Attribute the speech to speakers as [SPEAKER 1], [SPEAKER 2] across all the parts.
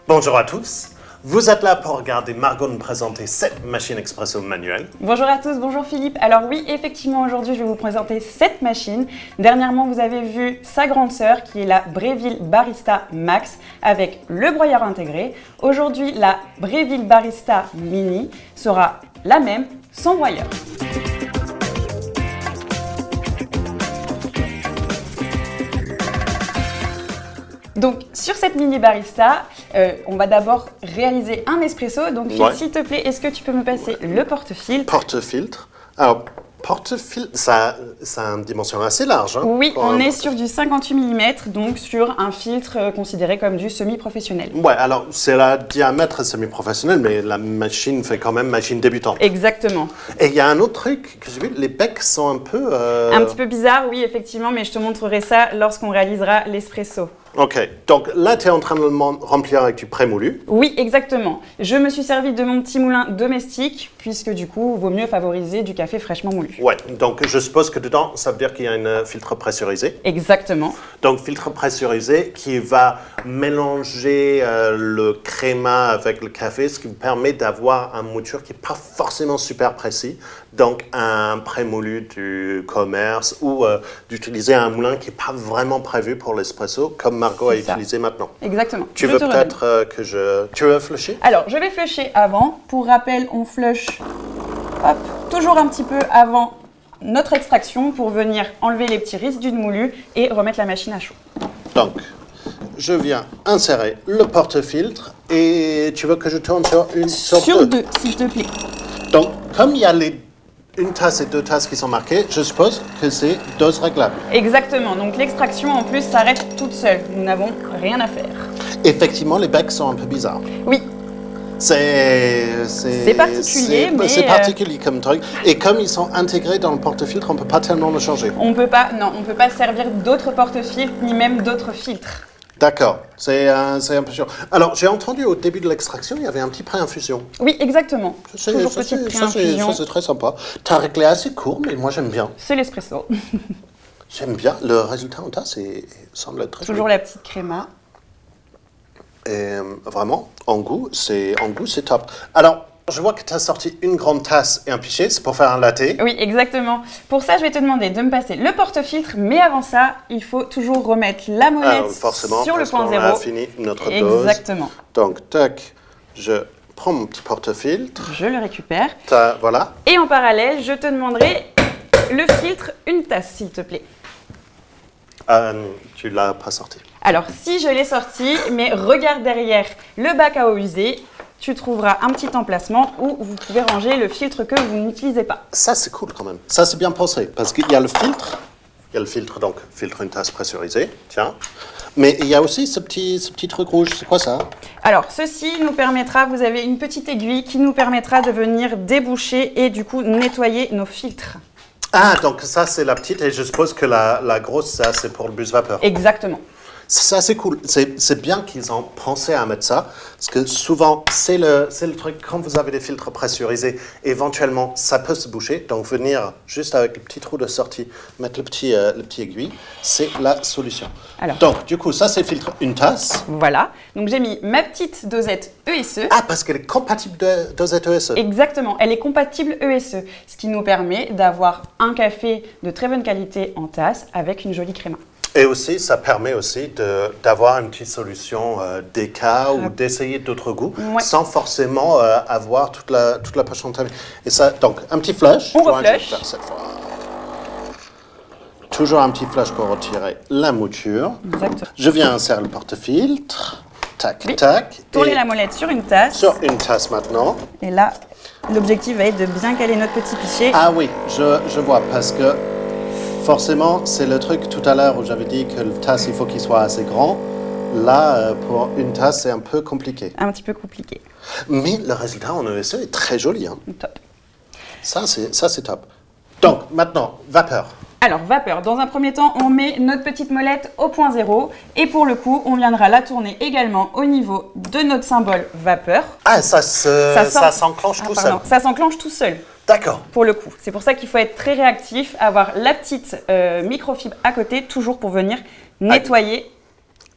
[SPEAKER 1] Bonjour à tous, vous êtes là pour regarder Margot nous présenter cette machine expresso manuelle.
[SPEAKER 2] Bonjour à tous, bonjour Philippe. Alors oui, effectivement, aujourd'hui, je vais vous présenter cette machine. Dernièrement, vous avez vu sa grande sœur qui est la Breville Barista Max avec le broyeur intégré. Aujourd'hui, la Breville Barista Mini sera la même sans broyeur. Donc sur cette mini barista, on va d'abord réaliser un espresso. Donc Philippe, s'il te plaît, est-ce que tu peux me passer le porte-filtre?
[SPEAKER 1] Porte-filtre. Alors, porte-filtre, ça a une dimension assez large. Hein,
[SPEAKER 2] oui, on est sur du 58 mm, donc sur un filtre considéré comme du semi-professionnel.
[SPEAKER 1] Ouais, alors c'est le diamètre semi-professionnel, mais la machine fait quand même machine débutante.
[SPEAKER 2] Exactement.
[SPEAKER 1] Et il y a un autre truc que j'ai vu, les becs sont un peu...
[SPEAKER 2] Un petit peu bizarre, oui, effectivement, mais je te montrerai ça lorsqu'on réalisera l'espresso.
[SPEAKER 1] Ok, donc là, tu es en train de le remplir avec du prémoulu.
[SPEAKER 2] Oui, exactement. Je me suis servi de mon petit moulin domestique, puisque du coup, il vaut mieux favoriser du café fraîchement moulu.
[SPEAKER 1] Ouais, donc je suppose que dedans, ça veut dire qu'il y a un filtre pressurisé.
[SPEAKER 2] Exactement.
[SPEAKER 1] Donc, filtre pressurisé qui va mélanger le créma avec le café, ce qui vous permet d'avoir un mouture qui n'est pas forcément super précis. Donc, un prémoulu du commerce ou d'utiliser un moulin qui n'est pas vraiment prévu pour l'espresso, comme Margot a utilisé maintenant.
[SPEAKER 2] Exactement.
[SPEAKER 1] Tu veux peut-être que je... Tu veux flusher?
[SPEAKER 2] Alors, je vais flusher avant. Pour rappel, on flush toujours un petit peu avant notre extraction pour venir enlever les petits résidus de moulu et remettre la machine à chaud.
[SPEAKER 1] Donc, je viens insérer le porte-filtre et tu veux que je tourne sur deux,
[SPEAKER 2] s'il te plaît.
[SPEAKER 1] Donc, comme il y a une tasse et deux tasses qui sont marquées, je suppose que c'est dose réglable.
[SPEAKER 2] Exactement. Donc, l'extraction, en plus, s'arrête toute seule. Nous n'avons rien à faire.
[SPEAKER 1] Effectivement, les becs sont un peu bizarres.
[SPEAKER 2] Oui.
[SPEAKER 1] C'est
[SPEAKER 2] particulier, mais...
[SPEAKER 1] C'est particulier comme truc. Et comme ils sont intégrés dans le porte-filtre, on ne peut pas tellement le changer.
[SPEAKER 2] On peut pas, non, on ne peut pas servir d'autres porte-filtres, ni même d'autres filtres.
[SPEAKER 1] D'accord, c'est un peu sûr. Alors, j'ai entendu au début de l'extraction, il y avait un petit pré-infusion.
[SPEAKER 2] Oui, exactement. Toujours petite pré-infusion.
[SPEAKER 1] Ça, c'est très sympa. Tu as réglé assez court, mais moi, j'aime bien.
[SPEAKER 2] C'est l'espresso.
[SPEAKER 1] J'aime bien. Le résultat en tasse semble être très
[SPEAKER 2] toujours
[SPEAKER 1] joli.
[SPEAKER 2] La petite créma.
[SPEAKER 1] Et vraiment, en goût, c'est top. Alors, je vois que tu as sorti une grande tasse et un pichet, c'est pour faire un latte.
[SPEAKER 2] Oui, exactement. Pour ça, je vais te demander de me passer le porte-filtre, mais avant ça, il faut toujours remettre la molette sur le point zéro.
[SPEAKER 1] On a fini notre dose.
[SPEAKER 2] Exactement.
[SPEAKER 1] Donc, tac, je prends mon petit porte-filtre.
[SPEAKER 2] Je le récupère.
[SPEAKER 1] Voilà.
[SPEAKER 2] Et en parallèle, je te demanderai le filtre, une tasse, s'il te plaît.
[SPEAKER 1] Tu l'as pas sorti.
[SPEAKER 2] Alors, si je l'ai sorti, mais regarde derrière le bac à eau usée, tu trouveras un petit emplacement où vous pouvez ranger le filtre que vous n'utilisez pas.
[SPEAKER 1] Ça, c'est cool quand même. Ça, c'est bien pensé. Parce qu'il y a le filtre. Il y a le filtre, donc, filtre une tasse pressurisée. Tiens. Mais il y a aussi ce petit truc rouge. C'est quoi ça?
[SPEAKER 2] Alors, ceci nous permettra, vous avez une petite aiguille qui nous permettra de venir déboucher et du coup nettoyer nos filtres.
[SPEAKER 1] Ah, donc ça, c'est la petite. Et je suppose que la grosse, ça, c'est pour le bus vapeur.
[SPEAKER 2] Exactement.
[SPEAKER 1] Ça, c'est cool. C'est bien qu'ils ont pensé à mettre ça, parce que souvent, c'est le truc, quand vous avez des filtres pressurisés, éventuellement, ça peut se boucher. Donc, venir juste avec le petit trou de sortie, mettre le petit aiguille, c'est la solution.
[SPEAKER 2] Alors,
[SPEAKER 1] donc, du coup, ça, c'est filtre une tasse.
[SPEAKER 2] Voilà. Donc, j'ai mis ma petite dosette ESE.
[SPEAKER 1] Ah, parce qu'elle est compatible de dosette ESE.
[SPEAKER 2] Exactement. Elle est compatible ESE, ce qui nous permet d'avoir un café de très bonne qualité en tasse avec une jolie créma.
[SPEAKER 1] Et aussi, ça permet aussi d'avoir une petite solution d'écart ou d'essayer d'autres goûts sans forcément avoir toute la poche entamée. Et ça, donc, un petit flush.
[SPEAKER 2] On reflush.
[SPEAKER 1] Toujours un petit flush pour retirer la mouture.
[SPEAKER 2] Exactement.
[SPEAKER 1] Je viens insérer le porte-filtre. Tac, tac.
[SPEAKER 2] Tourner la molette sur une tasse.
[SPEAKER 1] Sur une tasse maintenant.
[SPEAKER 2] Et là, l'objectif va être de bien caler notre petit pichet.
[SPEAKER 1] Ah oui, je vois, parce que forcément, c'est le truc tout à l'heure où j'avais dit que le tasse, il faut qu'il soit assez grand. Là, pour une tasse, c'est un peu compliqué.
[SPEAKER 2] Un petit peu compliqué.
[SPEAKER 1] Mais le résultat en ESE est très joli. Hein.
[SPEAKER 2] Top.
[SPEAKER 1] Ça, c'est top. Donc, maintenant, vapeur.
[SPEAKER 2] Alors, vapeur. Dans un premier temps, on met notre petite molette au point zéro. Et pour le coup, on viendra la tourner également au niveau de notre symbole vapeur.
[SPEAKER 1] Ah, ça s'enclenche tout seul.
[SPEAKER 2] Ça s'enclenche tout seul.
[SPEAKER 1] D'accord.
[SPEAKER 2] Pour le coup. C'est pour ça qu'il faut être très réactif, avoir la petite microfibre à côté, toujours pour venir nettoyer.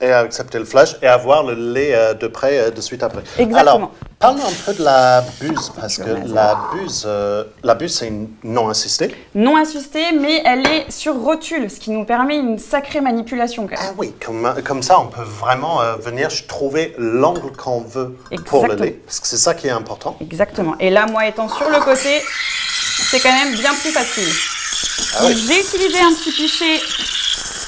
[SPEAKER 1] Et accepter le flash et avoir le lait de près de suite après.
[SPEAKER 2] Exactement.
[SPEAKER 1] Alors, parle-nous un peu de la buse, parce que la buse, c'est une non assistée.
[SPEAKER 2] Non assistée, mais elle est sur rotule, ce qui nous permet une sacrée manipulation. Quand même.
[SPEAKER 1] Ah oui, comme ça, on peut vraiment venir trouver l'angle qu'on veut pour le lait, parce que c'est ça qui est important.
[SPEAKER 2] Exactement. Et là, moi étant sur le côté, c'est quand même bien plus facile.
[SPEAKER 1] Ah oui.
[SPEAKER 2] J'ai utilisé un petit pichet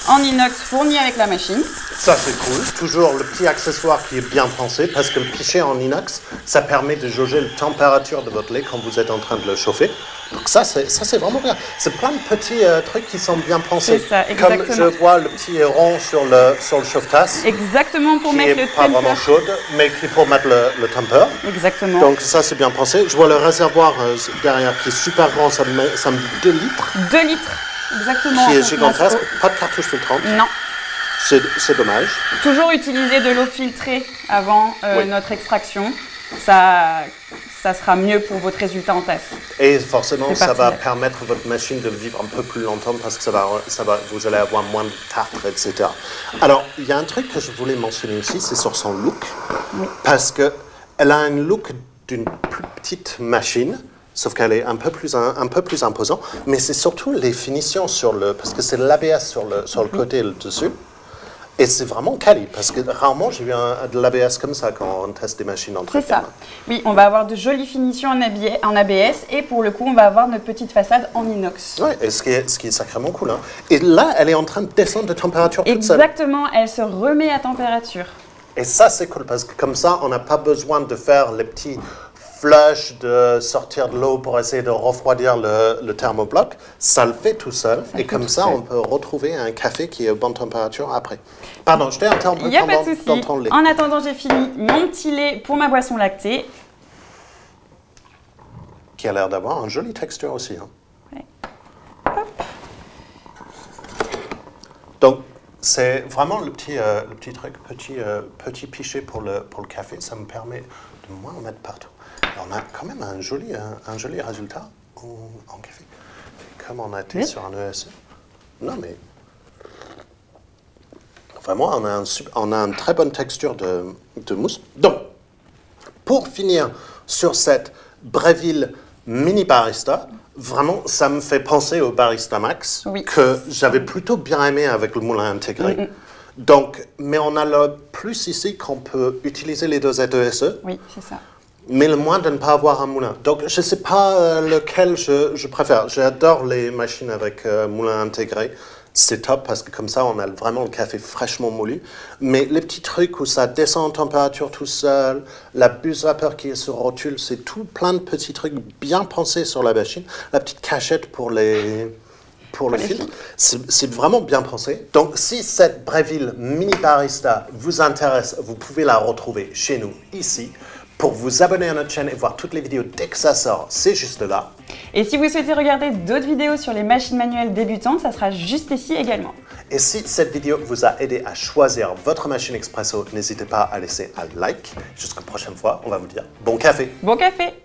[SPEAKER 2] en inox fourni avec la machine.
[SPEAKER 1] Ça, c'est cool. Toujours le petit accessoire qui est bien pensé, parce que le pichet en inox, ça permet de jauger la température de votre lait quand vous êtes en train de le chauffer. Donc ça, c'est vraiment bien. C'est plein de petits trucs qui sont bien pensés.
[SPEAKER 2] C'est ça, exactement.
[SPEAKER 1] Comme je vois le petit rond sur le chauffe-tasse.
[SPEAKER 2] Exactement, pour mettre le
[SPEAKER 1] temper. Qui n'est pas vraiment chaude, mais qui pour mettre le temper.
[SPEAKER 2] Exactement.
[SPEAKER 1] Donc ça, c'est bien pensé. Je vois le réservoir derrière qui est super grand, ça me dit 2 litres.
[SPEAKER 2] 2 litres, exactement.
[SPEAKER 1] Qui est gigantesque. Pas de cartouche filtrante.
[SPEAKER 2] Non.
[SPEAKER 1] C'est dommage.
[SPEAKER 2] Toujours utiliser de l'eau filtrée avant notre extraction. Ça sera mieux pour votre résultat en tasse.
[SPEAKER 1] Et forcément, ça va permettre à votre machine de vivre un peu plus longtemps parce que vous allez avoir moins de tartre, etc. Alors, il y a un truc que je voulais mentionner aussi, c'est sur son look. Oui. Parce qu'elle a un look d'une plus petite machine, sauf qu'elle est un peu plus imposante. Mais c'est surtout les finitions parce que c'est l'ABS sur le côté et le dessus. Et c'est vraiment quali, parce que rarement j'ai vu de l'ABS comme ça quand on teste des machines d'entretien.
[SPEAKER 2] C'est ça. Oui, on va avoir de jolies finitions en ABS et pour le coup, on va avoir notre petite façade en inox.
[SPEAKER 1] Oui, et ce qui est sacrément cool. Hein. Et là, elle est en train de descendre de température toute seule.
[SPEAKER 2] Exactement, elle se remet à température.
[SPEAKER 1] Et ça, c'est cool, parce que comme ça, on n'a pas besoin de faire les petits flush, de sortir de l'eau pour essayer de refroidir le thermobloc. Ça le fait tout seul. Et comme ça, on peut retrouver un café qui est à bonne température après. Pardon, je t'ai interrompu dans ton lait.
[SPEAKER 2] En attendant, j'ai fini mon petit lait pour ma boisson lactée.
[SPEAKER 1] Qui a l'air d'avoir une jolie texture aussi. Hein.
[SPEAKER 2] Ouais. Hop.
[SPEAKER 1] Donc, c'est vraiment le petit truc, petit pichet pour le café. Ça me permet de moins en mettre partout. Et on a quand même un joli résultat en café. Comme on a été sur un ESE. Non, mais vraiment, on a une très bonne texture de mousse. Donc, pour finir sur cette Breville Mini Barista, vraiment, ça me fait penser au Barista Max, que j'avais plutôt bien aimé avec le moulin intégré. Donc, mais on a le plus ici qu'on peut utiliser les dosettes ESE.
[SPEAKER 2] Oui, c'est ça.
[SPEAKER 1] Mais le moins de ne pas avoir un moulin. Donc, je ne sais pas lequel je préfère. J'adore les machines avec moulin intégré. C'est top parce que comme ça, on a vraiment le café fraîchement moulu. Mais les petits trucs où ça descend en température tout seul, la buse vapeur qui est sur rotule, c'est tout plein de petits trucs bien pensés sur la machine. La petite cachette pour le filtre, c'est vraiment bien pensé. Donc, si cette Breville Mini Barista vous intéresse, vous pouvez la retrouver chez nous, ici. Pour vous abonner à notre chaîne et voir toutes les vidéos dès que ça sort, c'est juste là.
[SPEAKER 2] Et si vous souhaitez regarder d'autres vidéos sur les machines manuelles débutantes, ça sera juste ici également.
[SPEAKER 1] Et si cette vidéo vous a aidé à choisir votre machine expresso, n'hésitez pas à laisser un like. Jusqu'à la prochaine fois, on va vous dire bon café.
[SPEAKER 2] Bon café!